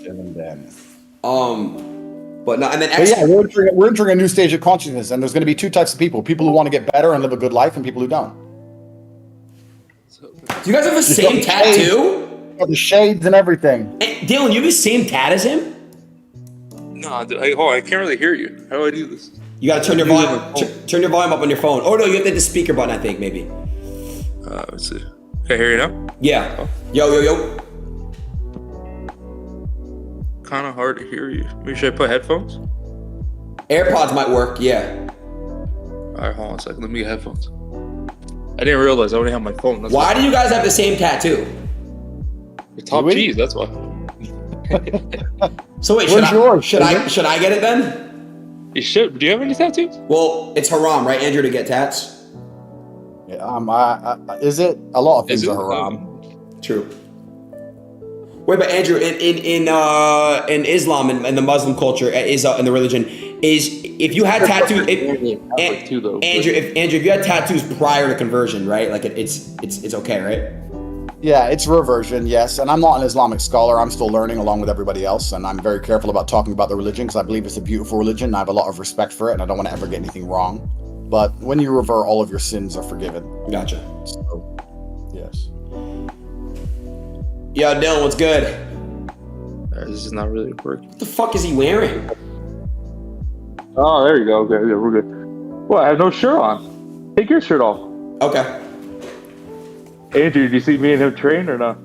Dillon Danis. But no, and then But yeah, we're entering a new stage of consciousness, and there's going to be two types of people: people who want to get better and live a good life, and people who don't. Do you guys have the same tattoo? The shades and everything. Hey, Dillon, you have the same tat as him? No, hold on, I can't really hear you. How do I do this? You gotta turn your volume. Turn your volume up on your phone. Oh no, you have to hit the speaker button. I think maybe. Let's see. Can I hear you now? Yeah. Oh. Yo. Kind of hard to hear you. Maybe should I put headphones? AirPods might work. Yeah. All right, hold on a second. Let me get headphones. I didn't realize I only have my phone. That's why do you guys have the same tattoo? The top cheese. That's why. So wait, should I get it then? You should. Do you have any tattoos? Well, it's haram, right, Andrew, to get tats? Yeah, is it? A lot of things are haram. True. Wait, but Andrew, in Islam and the Muslim culture, in the religion, if you had tattoos, Andrew, if you had tattoos prior to conversion, right? Like it's okay, right? Yeah, it's reversion, yes. And I'm not an Islamic scholar. I'm still learning along with everybody else, and I'm very careful about talking about the religion because I believe it's a beautiful religion. And I have a lot of respect for it, and I don't want to ever get anything wrong. But when you revert, all of your sins are forgiven. Gotcha. So, yes. Yo, Dillon, what's good? This is not really working. What the fuck is he wearing? Oh, there you go. Okay, yeah, we're good. Well, I have no shirt on. Take your shirt off. Okay. Andrew, did you see me and him train or not?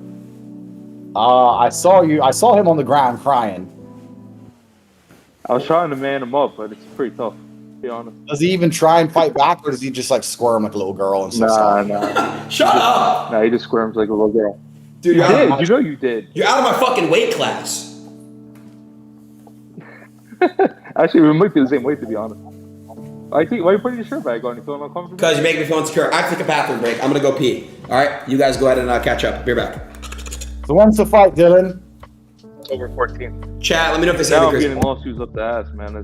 I saw you. I saw him on the ground crying. I was trying to man him up, but it's pretty tough, to be honest. Does he even try and fight back, or does he just like squirm like a little girl and stuff? Nah. Shut up! Nah, he just squirms like a little girl. Dude, you did. You know you did. You're out of my fucking weight class. Actually, we might be the same weight, to be honest. I think. Why are you putting your shirt back on? You feeling uncomfortable? Because you make me feel insecure. I have to take a bathroom break. I'm gonna go pee. All right, you guys go ahead and catch up. Be right back. So when's the fight, Dillon? Over 14. Chat. Let me know if this now I'm getting lawsuits up the ass, man.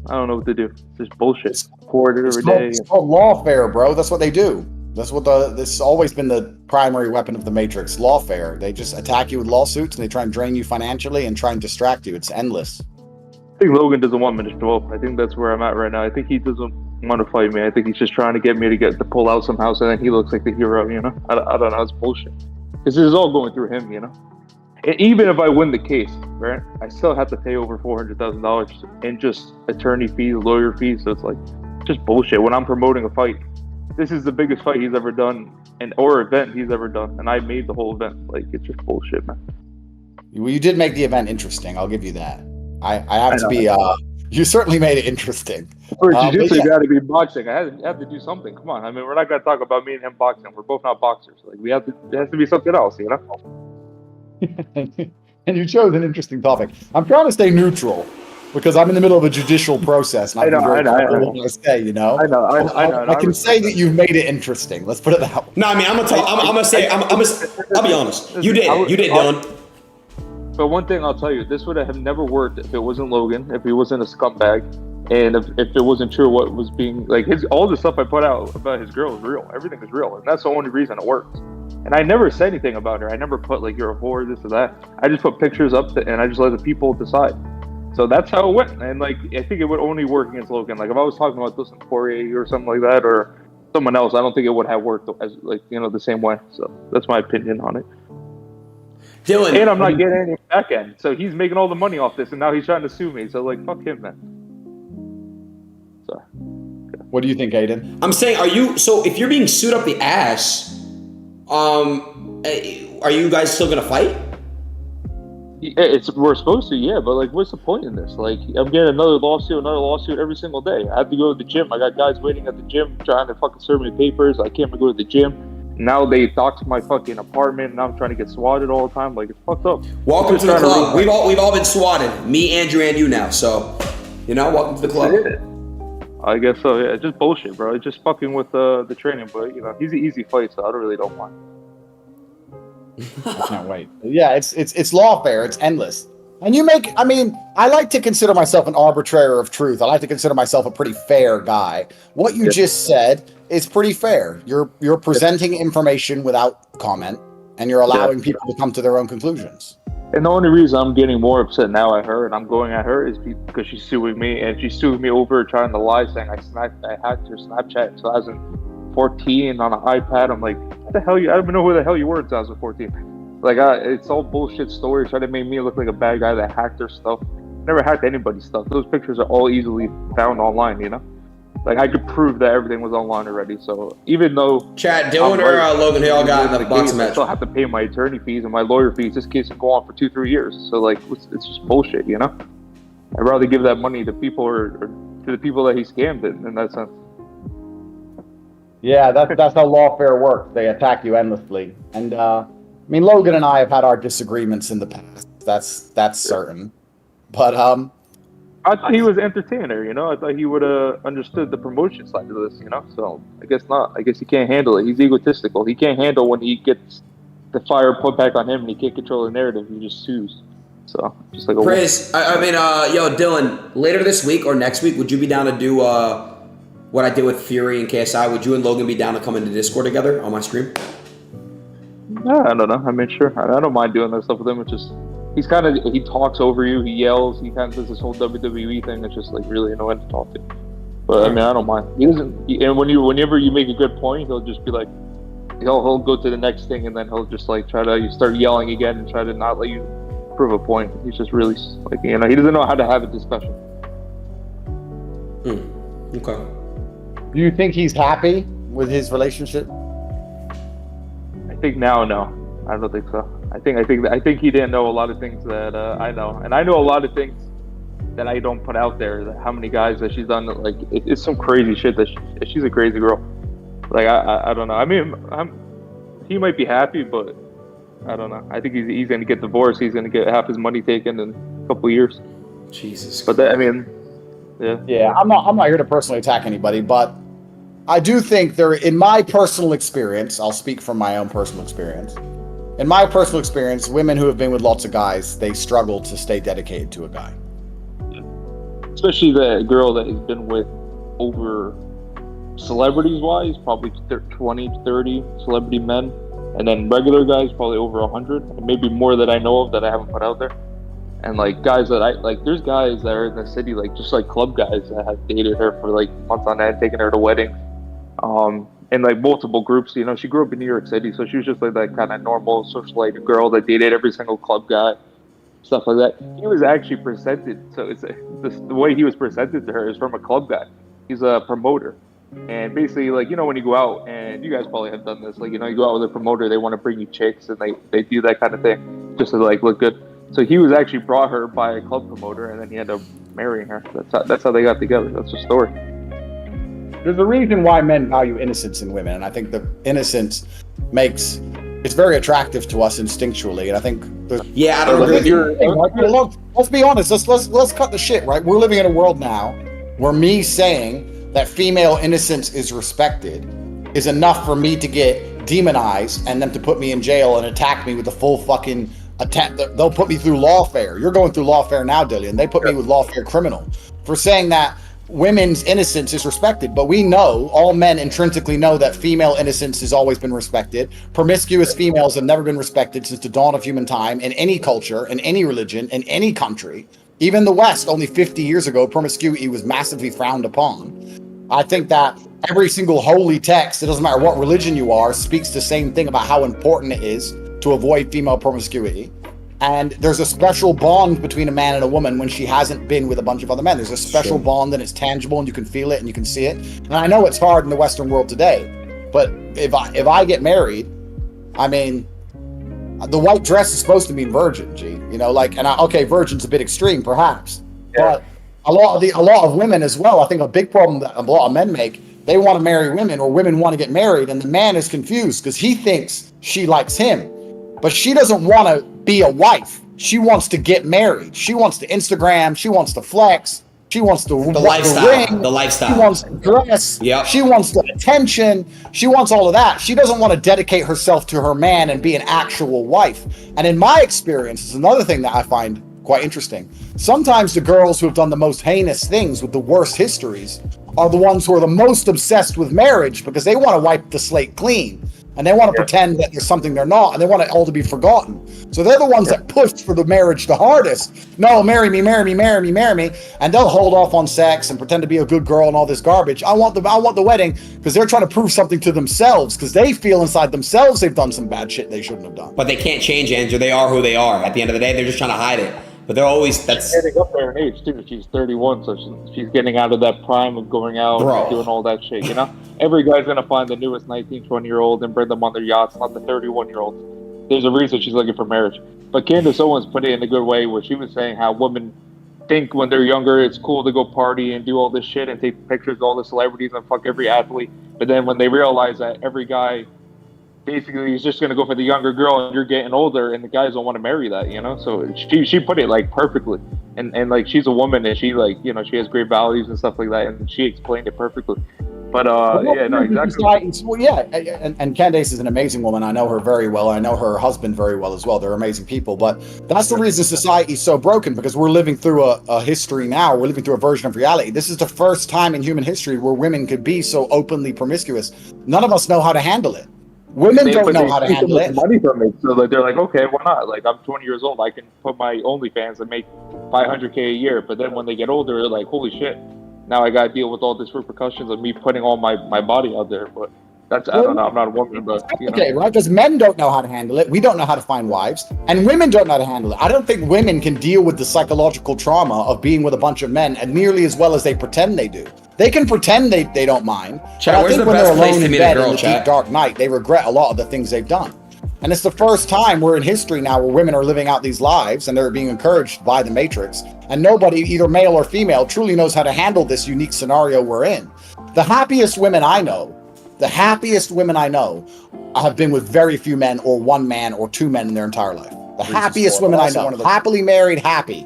I don't know what to do. It's just bullshit. Court every day. It's called lawfare, bro. That's what they do. That's what this has always been the primary weapon of the Matrix. Lawfare. They just attack you with lawsuits and they try and drain you financially and try and distract you. It's endless. I think Logan doesn't want me to show up. I think that's where I'm at right now. I think he doesn't want to fight me. I think he's just trying to get me to pull out somehow, so then he looks like the hero. You know, I don't know. It's bullshit. This is all going through him. You know, and even if I win the case, right, I still have to pay over $400,000 in just attorney fees, lawyer fees. So it's like just bullshit. When I'm promoting a fight, this is the biggest fight he's ever done, or event he's ever done, and I made the whole event. Like, it's just bullshit, man. Well, you did make the event interesting. I'll give you that. I have to be. You certainly made it interesting. For jiu-jitsu, you got to be boxing. I have to do something. Come on. I mean, we're not going to talk about me and him boxing. We're both not boxers. Like, there has to be something else, you know? And you chose an interesting topic. I'm trying to stay neutral because I'm in the middle of a judicial process. And I know. What I say, you know. I know. I can say that you've made it interesting. Let's put it that way. No, I mean, I'm gonna be honest. You did, Dillon. But one thing I'll tell you, this would have never worked if it wasn't Logan, if he wasn't a scumbag, and if it wasn't true what was being, like, all the stuff I put out about his girl is real. Everything is real, and that's the only reason it works. And I never said anything about her. I never put, like, you're a whore, this or that. I just put pictures up, and I just let the people decide. So that's how it went. And, like, I think it would only work against Logan. Like, if I was talking about Dustin Poirier or something like that, or someone else, I don't think it would have worked as, like, you know, the same way. So that's my opinion on it. Dillon, and I'm not getting any back end. So he's making all the money off this, and now he's trying to sue me. So, like, fuck him, man. So, yeah. What do you think, Aiden? I'm saying, if you're being sued up the ass, are you guys still gonna fight? Yeah, we're supposed to, yeah, but, like, what's the point in this? Like, I'm getting another lawsuit every single day. I have to go to the gym. I got guys waiting at the gym trying to fucking serve me papers. I can't even go to the gym. Now they dox my fucking apartment, and I'm trying to get swatted all the time. Like, it's fucked up. Welcome to the club. We've all been swatted. Me, Andrew, and you now. So, you know, welcome to the club. I guess so. Yeah, it's just bullshit, bro. It's just fucking with the training. But, you know, he's an easy fight, so I really don't mind. I can't wait. Yeah, it's lawfare. It's endless. And I like to consider myself an arbitrator of truth. I like to consider myself a pretty fair guy. What you just said is pretty fair. You're presenting information without comment, and you're allowing people to come to their own conclusions. And the only reason I'm getting more upset now at her and I'm going at her is because she's suing me, and she's suing me over trying to lie, saying I hacked her Snapchat in 2014 on an iPad. I'm like, what the hell? I don't even know who the hell you were in 2014. Like, it's all bullshit stories trying to make me look like a bad guy that hacked her stuff. Never hacked anybody's stuff. Those pictures are all easily found online, you know? Like, I could prove that everything was online already. So even though Chat, Dillon or Logan, they all got in the boxing match. I still have to pay my attorney fees and my lawyer fees. This case can go on for 2-3 years. So like, it's just bullshit, you know? I'd rather give that money to people or to the people that he scammed in that sense. Yeah, that's how lawfare works. They attack you endlessly. And I mean, Logan and I have had our disagreements in the past. That's certain. But I thought he was an entertainer, you know? I thought he would have understood the promotion side of this, you know? So I guess not. I guess he can't handle it. He's egotistical. He can't handle when he gets the fire put back on him and he can't control the narrative. He just sues. So just like a Praise. Yo, Dillon, later this week or next week, would you be down to do what I did with Fury and KSI? Would you and Logan be down to come into Discord together on my stream? I don't know. I mean, sure. I don't mind doing that stuff with him. It's just... he talks over you, he yells, he kind of does this whole WWE thing. It's just like really annoying to talk to. But I mean, I don't mind. He doesn't, and whenever you make a good point, he'll just be like, he'll go to the next thing, and then he'll just like try to start yelling again and try to not let you prove a point. He's just really like, you know, he doesn't know how to have a discussion. Okay. Do you think he's happy with his relationship? I think now, no. I don't think so. I think he didn't know a lot of things that I know, and I know a lot of things that I don't put out there. How many guys that she's done? Like, it's some crazy shit that she's a crazy girl. Like, I don't know. I mean, he might be happy, but I don't know. I think he's going to get divorced. He's going to get half his money taken in a couple of years. Jesus. But I mean, yeah. Yeah, I'm not here to personally attack anybody, but I do think in my personal experience, I'll speak from my own personal experience. In my personal experience, women who have been with lots of guys, they struggle to stay dedicated to a guy. Especially the girl that has been with over, celebrities-wise, probably 20 to 30 celebrity men. And then regular guys, probably over 100. And maybe more that I know of that I haven't put out there. And like guys that there's guys that are in the city, like just like club guys that have dated her for like months on end, taking her to weddings. And like multiple groups, you know, she grew up in New York City, so she was just like that kind of normal socialite girl that dated every single club guy, stuff like that. He was actually presented, so the way he was presented to her is from a club guy. He's a promoter, and basically, like, you know, when you go out, and you guys probably have done this, like, you know, you go out with a promoter, they want to bring you chicks, and they do that kind of thing just to like look good. So he was actually brought her by a club promoter, and then he ended up marrying her. That's how they got together. That's the story. There's a reason why men value innocence in women, and I think the innocence it's very attractive to us instinctually, and I think I don't agree with you. Look, let's be honest. Let's cut the shit, right? We're living in a world now where me saying that female innocence is respected is enough for me to get demonized and them to put me in jail and attack me with the full fucking attack. They'll put me through lawfare. You're going through lawfare now, Dillon. They put me with lawfare criminal for saying that women's innocence is respected, but we know, all men intrinsically know, that female innocence has always been respected. Promiscuous females have never been respected since the dawn of human time, in any culture, in any religion, in any country. Even the West, only 50 years ago, promiscuity was massively frowned upon. I think that every single holy text, it doesn't matter what religion you are, speaks the same thing about how important it is to avoid female promiscuity. And there's a special bond between a man and a woman when she hasn't been with a bunch of other men. There's a special bond, and it's tangible, and you can feel it and you can see it. And I know it's hard in the Western world today, but if I get married, I mean, the white dress is supposed to mean virgin, G. You know, like, okay, virgin's a bit extreme, perhaps, but a lot of women as well. I think a big problem that a lot of men make, they want to marry women, or women want to get married, and the man is confused because he thinks she likes him, but she doesn't want to be a wife. She wants to get married. She wants to Instagram. She wants to flex. She wants the lifestyle. The lifestyle. She wants to dress. Yep. She wants the attention. She wants all of that. She doesn't want to dedicate herself to her man and be an actual wife. And in my experience, it's another thing that I find quite interesting. Sometimes the girls who have done the most heinous things with the worst histories are the ones who are the most obsessed with marriage because they want to wipe the slate clean. And they want to pretend that there's something they're not, and they want it all to be forgotten. So they're the ones that push for the marriage the hardest. No, marry me, marry me, marry me, marry me. And they'll hold off on sex and pretend to be a good girl and all this garbage. I want the wedding because they're trying to prove something to themselves because they feel inside themselves they've done some bad shit they shouldn't have done. But they can't change, Andrew. They are who they are. At the end of the day, they're just trying to hide it. But they're always, she's getting up there in age too. She's 31, so she's getting out of that prime of going out and doing all that shit, you know? Every guy's gonna find the newest 19, 20-year-old and bring them on their yachts, not the 31-year-olds. There's a reason she's looking for marriage. But Candace Owens put it in a good way where she was saying how women think when they're younger it's cool to go party and do all this shit and take pictures of all the celebrities and fuck every athlete. But then when they realize that every guy basically he's just going to go for the younger girl and you're getting older and the guys don't want to marry that, you know? So she put it like perfectly. And like she's a woman and she like, you know, she has great values and stuff like that and she explained it perfectly. But yeah, no, exactly. Well, yeah, and Candace is an amazing woman. I know her very well. I know her husband very well as well. They're amazing people. But that's the reason society's so broken, because we're living through a history now. We're living through a version of reality. This is the first time in human history where women could be so openly promiscuous. None of us know how to handle it. Women don't know how to handle it. Money from it, so like they're like, okay, why not? Like I'm 20 years old, I can put my OnlyFans and make $500K a year. But then when they get older, they're like, holy shit, now I got to deal with all this repercussions of me putting all my body out there. But that's, I don't know, I'm not a woman, but you know. Okay, right? Because men don't know how to handle it. We don't know how to find wives, and women don't know how to handle it. I don't think women can deal with the psychological trauma of being with a bunch of men and nearly as well as they pretend they do. They can pretend they don't mind. Chat, but I where's think the when best they're place alone to in meet a bed girl, in the chat? deep dark night, they regret a lot of the things they've done. And it's the first time we're in history now where women are living out these lives and they're being encouraged by the Matrix. And nobody, either male or female, truly knows how to handle this unique scenario we're in. The happiest women I know have been with very few men or one man or two men in their entire life. The happiest women I know, happily married, happy.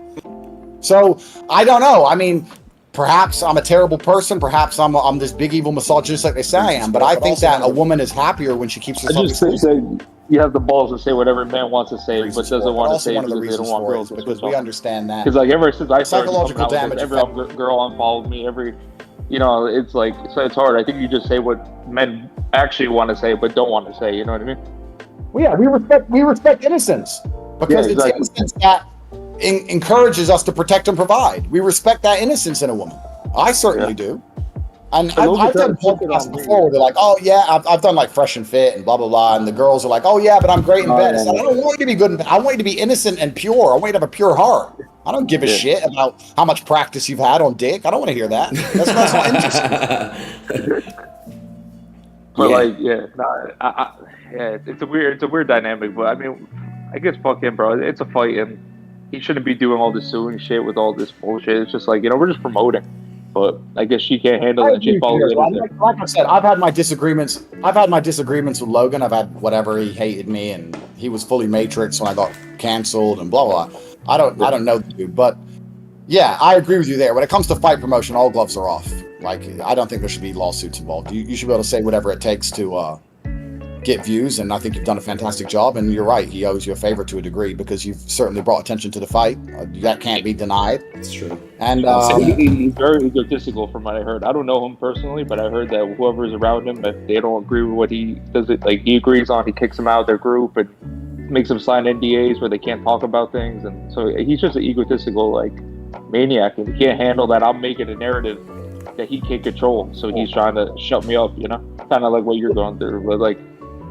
So I don't know. I mean, perhaps I'm a terrible person. Perhaps I'm this big evil misogynist like they say I am. But I think that a woman is happier when she keeps herself. I just think that you have the balls to say whatever man wants to say, but doesn't want to say it because they don't want girls. Because we understand that. Because like ever since I started psychological damage, every girl unfollowed me. You know, it's like, so it's hard. I think you just say what men actually want to say, but don't want to say. You know what I mean? Well, yeah, we respect innocence because it's innocence that encourages us to protect and provide. We respect that innocence in a woman. I certainly do. And I've done podcasts before where they're like, oh yeah, I've done like Fresh and Fit and blah blah blah, and the girls are like, oh yeah, but I'm great in bed. I don't want you to be good in bed. I want you to be innocent and pure. I want you to have a pure heart. I don't give a shit about how much practice you've had on dick. I don't want to hear that. That's not interesting. But like, it's a weird dynamic. But I mean, I guess fuck him, bro. It's a fight, and he shouldn't be doing all this suing shit with all this bullshit. It's just like, you know, we're just promoting. But I guess she can't handle it. And she follows it. Like I said, I've had my disagreements. I've had my disagreements with Logan. I've had whatever, he hated me, and he was fully Matrix when I got canceled and blah blah. I don't know the dude, but yeah, I agree with you there. When it comes to fight promotion, all gloves are off. Like, I don't think there should be lawsuits involved. You should be able to say whatever it takes to get views, and I think you've done a fantastic job. And you're right, he owes you a favor to a degree because you've certainly brought attention to the fight. That can't be denied. It's true. And he's very egotistical from what I heard. I don't know him personally, but I heard that whoever's around him, if they don't agree with what he does, it like he agrees on, he kicks them out of their group and makes them sign NDAs where they can't talk about things. And so he's just an egotistical like maniac, and he can't handle that I'm making a narrative that he can't control. So he's trying to shut me up, you know, kind of like what you're going through, but like,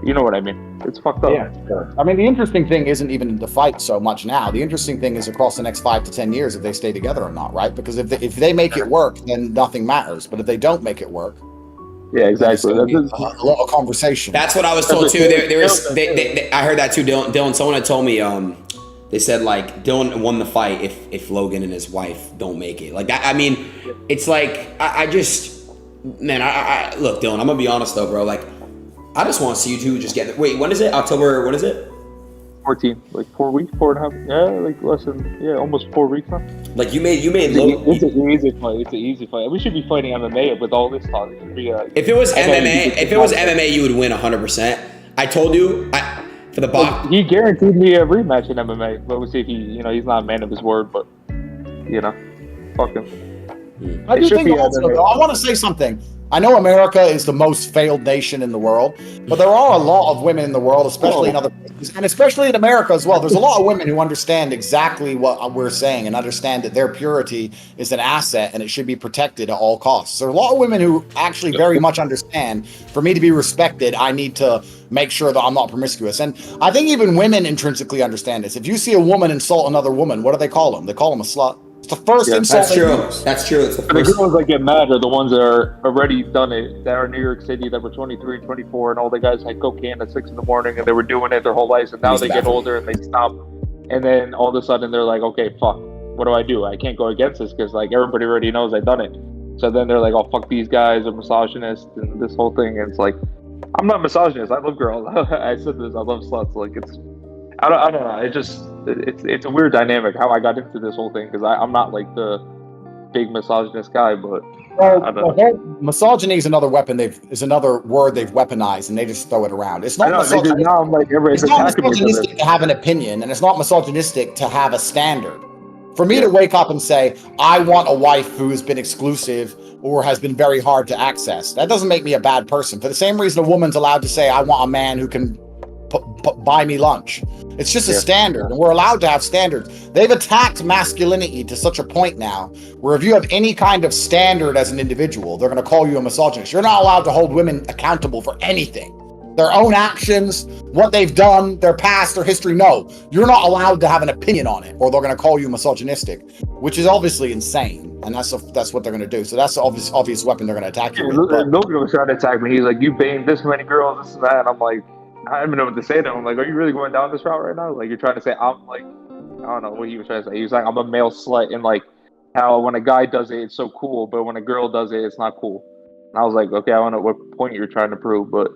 you know what I mean? It's fucked up. Yeah, sure. I mean, the interesting thing isn't even the fight so much now. The interesting thing is across the next 5 to 10 years if they stay together or not, right? Because if they make it work, then nothing matters. But if they don't make it work, yeah, exactly. That's a lot of conversation. That's what I was told too. I heard that too, Dillon. Someone had told me. They said like Dillon won the fight if Logan and his wife don't make it. Like that. I mean, it's like I look, Dillon. I'm gonna be honest though, bro. Like, I just want to see you two just get. Wait, when is it? October? What is it? 14, like 4 weeks, 4.5. Yeah, like less than almost 4 weeks now. Like you made. It's an easy fight. It's an easy fight. We should be fighting MMA with all this talk. It should be, if it was MMA, you would win 100%. I told you. For the box. He guaranteed me a rematch in MMA. But we'll see if he's not a man of his word, but fuck him. I do think also, though, I want to say something. I know America is the most failed nation in the world, but there are a lot of women in the world, especially in other places, and especially in America as well. There's a lot of women who understand exactly what we're saying and understand that their purity is an asset and it should be protected at all costs. There are a lot of women who actually very much understand, for me to be respected, I need to make sure that I'm not promiscuous. And I think even women intrinsically understand this. If you see a woman insult another woman, what do they call them? They call them a slut. It's the first insult. That's true. That's true. It's the girls that get mad are the ones that are already done it, that are in New York City, that were 23 and 24, and all the guys had cocaine at 6 in the morning, and they were doing it their whole lives, and now they get older and they stop, and then all of a sudden they're like, okay, fuck, what do? I can't go against this because like everybody already knows I've done it. So then they're like, oh, fuck these guys, are misogynists, and this whole thing. And it's like, I'm not misogynist. I love girls. I said this. I love sluts. Like I don't know. It's a weird dynamic how I got into this whole thing because I'm not like the big misogynist guy, but misogyny is another word they've weaponized, and they just throw it around. It's not. Now I'm like, it's not misogynistic to have an opinion, and it's not misogynistic to have a standard. For me to wake up and say, I want a wife who has been exclusive or has been very hard to access, that doesn't make me a bad person. For the same reason a woman's allowed to say, I want a man who can buy me lunch. It's just a standard, and we're allowed to have standards. They've attacked masculinity to such a point now where if you have any kind of standard as an individual, they're going to call you a misogynist. You're not allowed to hold women accountable for anything. Their own actions, what they've done, their past, their history. No, you're not allowed to have an opinion on it, or they're going to call you misogynistic, which is obviously insane. And that's what they're going to do. So that's the obvious weapon they're going to attack you with. Logan was trying to attack me. He's like, you banged this many girls, this and that. And I'm like, I don't even know what to say to him. I'm like, are you really going down this route right now? Like, you're trying to say I'm like, I don't know what he was trying to say. He was like, I'm a male slut, and like how when a guy does it, it's so cool, but when a girl does it, it's not cool. And I was like, okay, I don't know what point you're trying to prove, but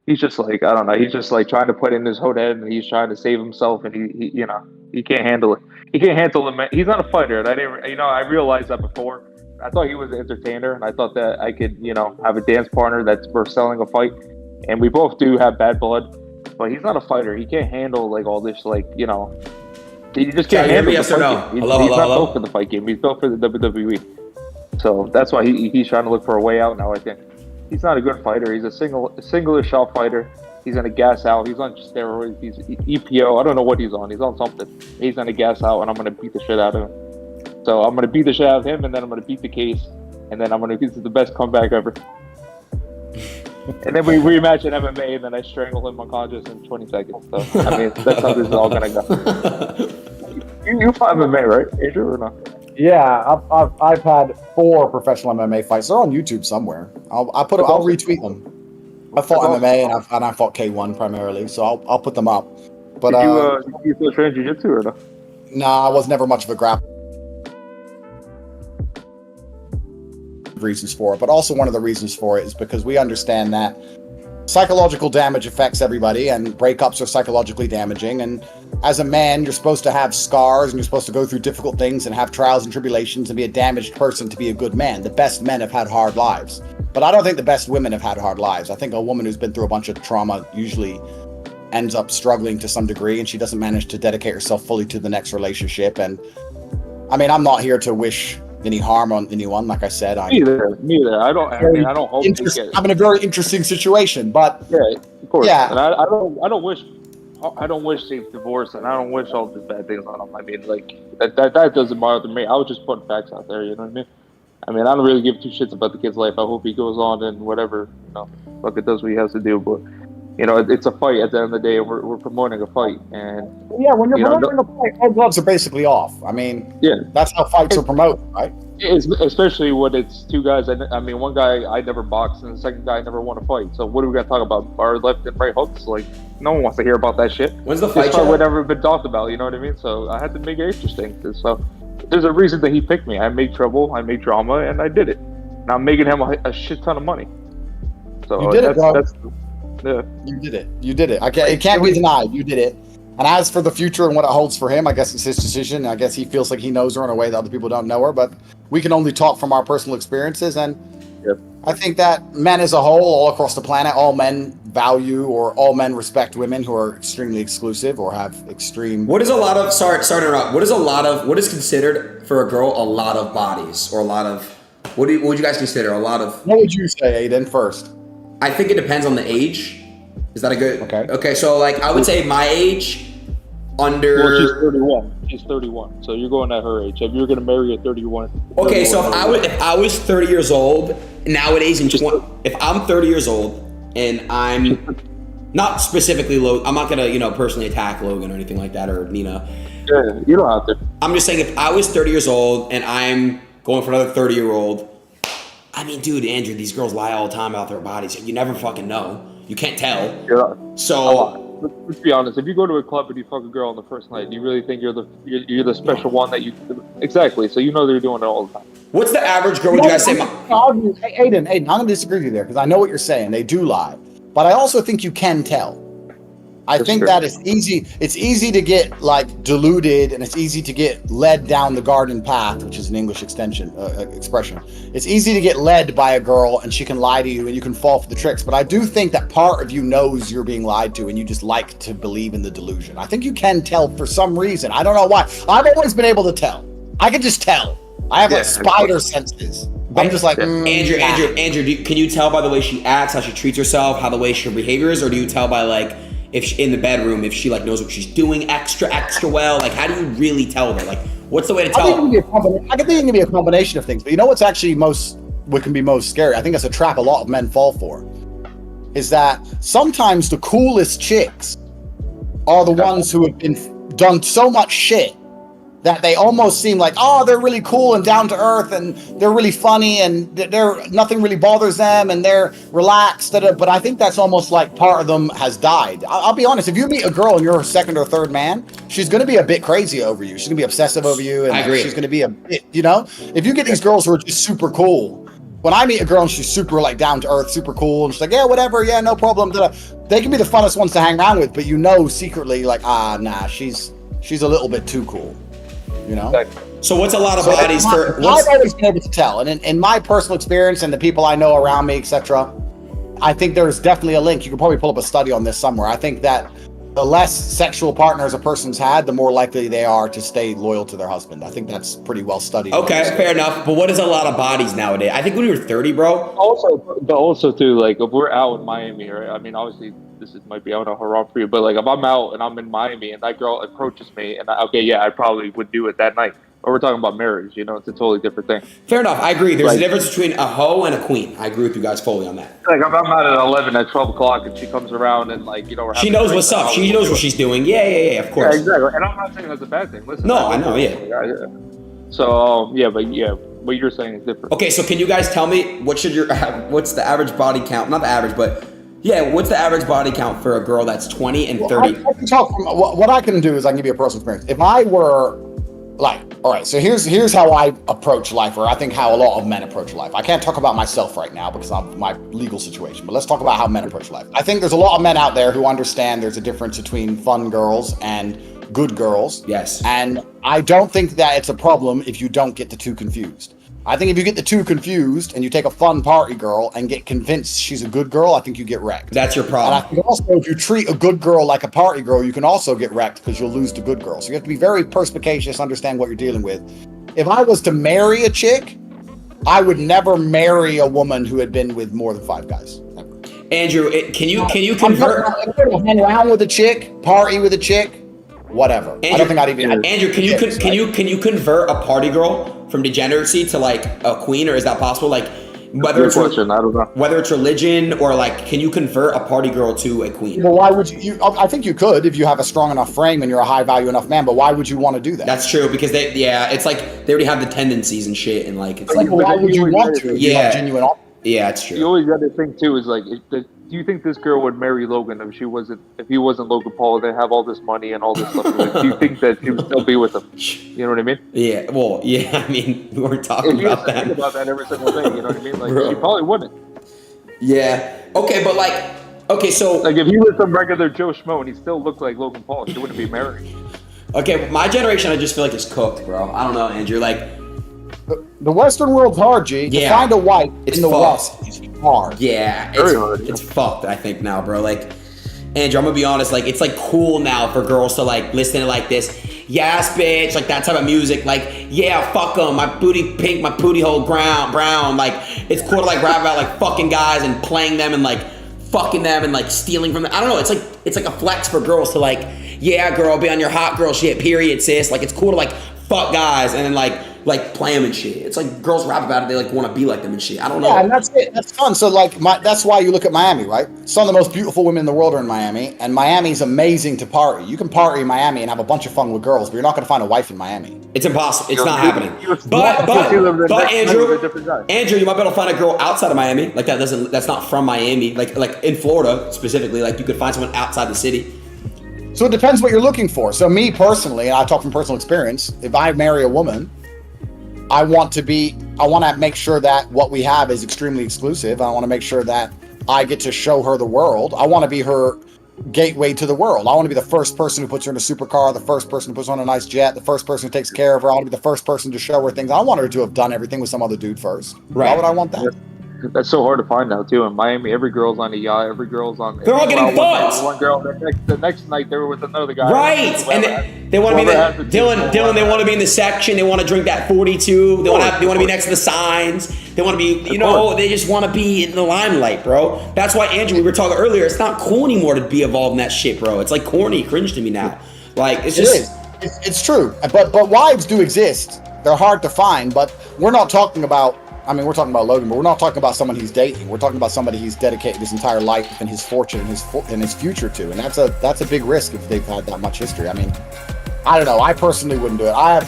he's just like, I don't know. He's just like trying to put in his whole head, and he's trying to save himself, and he you know, he can't handle it. He can't handle the. He's not a fighter, and I didn't. You know, I realized that before. I thought he was an entertainer, and I thought that I could, you know, have a dance partner that's we're selling a fight, and we both do have bad blood. But he's not a fighter. He can't handle like all this, like, you know. He just can't handle the fight game. He's not built for the fight game. He's built for the WWE. So that's why he's trying to look for a way out now. I think he's not a good fighter. He's a singular shot fighter. He's gonna gas out. He's on steroids. He's EPO. I don't know what he's on. He's on something. He's gonna gas out, and I'm gonna beat the shit out of him. So I'm gonna beat the shit out of him, and then I'm gonna beat the case, and then I'm gonna beat the best comeback ever. And then we rematch in MMA, and then I strangle him unconscious in 20 seconds. So, I mean, that's how this is all going to go. You fought MMA, right, Andrew, or not? Yeah, I've had 4 professional MMA fights. They're on YouTube somewhere. I'll retweet them. I fought MMA, and I fought K1 primarily, so I'll put them up. But did you still train jiu-jitsu or no? Nah, I was never much of a grappler. Reasons for it, but also one of the reasons for it is because we understand that psychological damage affects everybody, and breakups are psychologically damaging, and as a man you're supposed to have scars, and you're supposed to go through difficult things and have trials and tribulations and be a damaged person to be a good man. The best men have had hard lives, but I don't think the best women have had hard lives. I think a woman who's been through a bunch of trauma usually ends up struggling to some degree, and she doesn't manage to dedicate herself fully to the next relationship. And I mean, I'm not here to wish any harm on anyone. Like I said, neither. I don't hope I'm in a very interesting situation, but yeah, of course. Yeah, and I don't wish safe divorce, and I don't wish all these bad things on them. I mean, like that doesn't bother me. I was just putting facts out there. You know what I mean? I mean, I don't really give 2 shits about the kid's life. I hope he goes on and whatever, you know, fuck it, does what he has to do. But you know, it's a fight at the end of the day. We're promoting a fight, and yeah, when you're promoting a fight, all gloves are basically off. I mean, yeah, that's how fights are promoted, right? Especially when it's 2 guys. I mean, one guy I never boxed, and the second guy never won a fight. So what are we gonna talk about? Our left and right hooks? Like, no one wants to hear about that shit. When's the fight? This fight would never been talked about. You know what I mean? So I had to make it interesting. So there's a reason that he picked me. I made trouble, I made drama, and I did it. Now I'm making him a shit ton of money. So you did it, bro. Yeah. You did it. It can't be denied. You did it. And as for the future and what it holds for him, I guess it's his decision. I guess he feels like he knows her in a way that other people don't know her, but we can only talk from our personal experiences. And I think that men as a whole, all across the planet, all men value or all men respect women who are extremely exclusive or have extreme. What is a lot of, sorry to interrupt. What is considered for a girl a lot of bodies or a lot of What would you guys consider a lot of? What would you say, Aiden, first? I think it depends on the age. Is that a good? Okay. Okay, so like I would say my age, under. Well, she's 31. She's 31. So you're going at her age. If you're gonna marry a 31. Okay, so if I was 30 years old nowadays if I'm 30 years old and I'm not specifically Logan, I'm not gonna personally attack Logan or anything like that or Nina. Yeah, you don't have to. I'm just saying if I was 30 years old and I'm going for another 30-year-old, I mean, dude, Andrew, these girls lie all the time about their bodies. You never fucking know. You can't tell. Yeah. So let's be honest. If you go to a club and you fuck a girl on the first night, do you really think you're the special one that you? Exactly. So you know they're doing it all the time. what's the average girl? Would you guys say? Aiden, I'm gonna disagree with you there because I know what you're saying. They do lie, but I also think you can tell. I think that it's easy. It's easy to get like deluded, and it's easy to get led down the garden path, which is an English expression. It's easy to get led by a girl, and she can lie to you, and you can fall for the tricks. But I do think that part of you knows you're being lied to, and you just like to believe in the delusion. I think you can tell for some reason. I don't know why. I've always been able to tell. I can just tell. I have like spider senses. I'm just like Andrew. Can you tell by the way she acts, how she treats herself, how the way her behavior is, or do you tell by like? If she, in the bedroom, if she like knows what she's doing extra well, like how do you really tell her? Like, what's the way to tell? I think it can be a combination of things. But you know what's actually what can be most scary? I think it's a trap a lot of men fall for. Is that sometimes the coolest chicks are the ones who have been done so much shit that they almost seem like, oh, they're really cool and down to earth and they're really funny and nothing really bothers them and they're relaxed. But I think that's almost like part of them has died. I'll be honest, if you meet a girl and you're her second or third man, she's going to be a bit crazy over you. She's going to be obsessive over you. And I agree. She's going to be a bit, if you get these girls who are just super cool, when I meet a girl and she's super like down to earth, super cool, and she's like, yeah, whatever, yeah, no problem. They can be the funnest ones to hang around with, but secretly like, nah, she's a little bit too cool. So what's a lot of bodies for? I've always been able to tell, and in my personal experience and the people I know around me, etc., I think there's definitely a link. You could probably pull up a study on this somewhere. I think that the less sexual partners a person's had, the more likely they are to stay loyal to their husband. I think that's pretty well studied. Okay, fair enough. But what is a lot of bodies nowadays? I think when we were 30, bro. Also too, like if we're out in Miami, right? I mean, obviously might be out on haram for you, but like if I'm out and I'm in Miami and that girl approaches me and I probably would do it that night. Or we're talking about marriage, it's a totally different thing. Fair enough, I agree. There's a difference between a hoe and a queen. I agree with you guys fully on that. Like if I'm out at 11 at 12 o'clock and she comes around and like, we're she knows what's up. She knows what she's doing. Yeah, of course. Yeah, exactly. And I'm not saying that's a bad thing. Listen. No, I know, So, what you're saying is different. Okay, so can you guys tell me what's the average body count? Not the average, but what's the average body count for a girl that's 20 and 30? I can talk from what I can do is I can give you a personal experience. If I were like, all right, so here's how I approach life, or I think how a lot of men approach life. I can't talk about myself right now because of my legal situation, but let's talk about how men approach life. I think there's a lot of men out there who understand there's a difference between fun girls and good girls. Yes. And I don't think that it's a problem if you don't get the two confused. I think if you get the two confused and you take a fun party girl and get convinced she's a good girl, I think you get wrecked. That's your problem. And I think also if you treat a good girl like a party girl, you can also get wrecked because you'll lose the good girl. So you have to be very perspicacious, understand what you're dealing with. If I was to marry a chick, I would never marry a woman who had been with more than 5 guys. Never. Andrew, can you convert? Hang around with a chick, party with a chick, whatever. Andrew, I don't think I'd even. Andrew, can you convert a party girl from degeneracy to like a queen, or is that possible? Like whether it's I don't know. Whether it's religion or like, can you convert a party girl to a queen? Well, why would you? I think you could if you have a strong enough frame and you're a high value enough man. But why would you want to do that? That's true because it's like they already have the tendencies and shit, and like it's like why would you want to? Yeah, genuine. Yeah, it's true. You always got to think too is like, do you think this girl would marry Logan if he wasn't Logan Paul? They have all this money and all this stuff. Like, do you think that she would still be with him? You know what I mean? Yeah. Well, yeah. I mean, we weren't talking about that. Think about that every single day. You know what I mean? Like, she probably wouldn't. Yeah. Okay, but so like if he was some regular Joe Schmo and he still looked like Logan Paul, she wouldn't be married. Okay, my generation, I just feel like is cooked, bro. I don't know, Andrew. Like. The Western world's hard, G. Yeah. To find a wife in the fucked. West is hard. Yeah, very hard. It's fucked, I think, now, bro. Like, Andrew, I'm gonna be honest, like, it's like cool now for girls to like listen to like this. yes, bitch, like that type of music. Like, yeah, fuck them, my booty pink, my booty hole brown. Like, it's cool to like rap about like fucking guys and playing them and like fucking them and like stealing from them. I don't know. It's like a flex for girls to like, yeah, girl, be on your hot girl shit. Period, sis. Like, it's cool to like fuck guys and then like play them and shit. It's like girls rap about it. They like want to be like them and shit. I don't know. Yeah, and that's it. That's fun. So like, that's why you look at Miami, right? Some of the most beautiful women in the world are in Miami, and Miami's amazing to party. You can party in Miami and have a bunch of fun with girls, but you're not going to find a wife in Miami. It's impossible. It's not happening. But Andrew, you might be able to find a girl outside of Miami. Like that's not from Miami. Like in Florida specifically. Like you could find someone outside the city. So it depends what you're looking for. So me personally, and I talk from personal experience, if I marry a woman, I want to make sure that what we have is extremely exclusive. I want to make sure that I get to show her the world. I want to be her gateway to the world. I want to be the first person who puts her in a supercar, the first person who puts her on a nice jet, the first person who takes care of her. I want to be the first person to show her things. I don't want her to have done everything with some other dude first. Right. Why would I want that? That's so hard to find now too. In Miami, every girl's on a yacht. Every girl's on. They're all getting fucked. One girl. The next night they were with another guy. Right, and they want to be the Dillon. They want to be in the section. They want to drink that 42. They want to be next to the signs. They want to be. They just want to be in the limelight, bro. That's why, Andrew, we were talking earlier. It's not cool anymore to be involved in that shit, bro. It's like corny, cringe to me now. Like it's just. It's true, but wives do exist. They're hard to find, but we're not talking about. I mean, we're talking about Logan, but we're not talking about someone he's dating. We're talking about somebody he's dedicated his entire life and his fortune and his future to, and that's a big risk if they've had that much history. I mean, I don't know. I personally wouldn't do it. My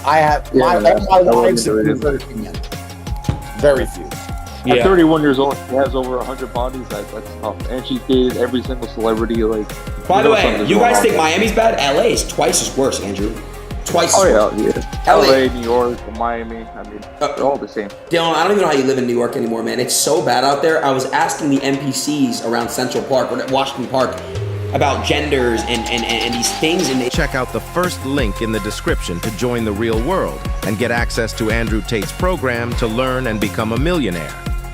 wives have been very few. Very few. Yeah. At 31 years old, she has over 100 bodies. That's tough, and she dated every single celebrity. Like, by the way, you guys think Miami's bad? LA is twice as worse, Andrew. Twice. Oh yeah. LA, New York, Miami. I mean, they're all the same. Dillon, I don't even know how you live in New York anymore, man. It's so bad out there. I was asking the NPCs around Central Park, or Washington Park, about genders and these things. And check out the first link in the description to join the real world and get access to Andrew Tate's program to learn and become a millionaire.